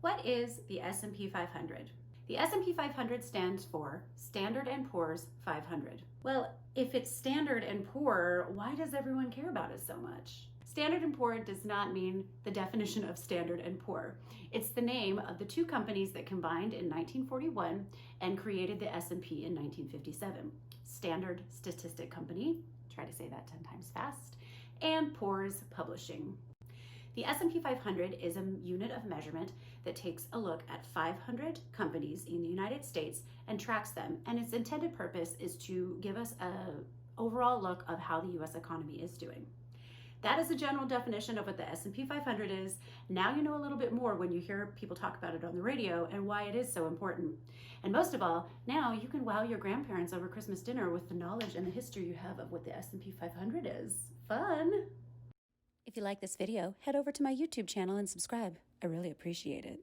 What is the S&P 500? The S&P 500 stands for Standard & Poor's 500. Well, if it's Standard & Poor, why does everyone care about it so much? Standard & Poor does not mean the definition of Standard & Poor. It's the name of the two companies that combined in 1941 and created the S&P in 1957. Standard Statistic Company, try to say that 10 times fast, and Poor's Publishing. The S&P 500 is a unit of measurement that takes a look at 500 companies in the United States and tracks them, and its intended purpose is to give us an overall look of how the US economy is doing. That is a general definition of what the S&P 500 is. Now you know a little bit more when you hear people talk about it on the radio and why it is so important. And most of all, now you can wow your grandparents over Christmas dinner with the knowledge and the history you have of what the S&P 500 is. Fun! If you like this video, head over to my YouTube channel and subscribe. I really appreciate it.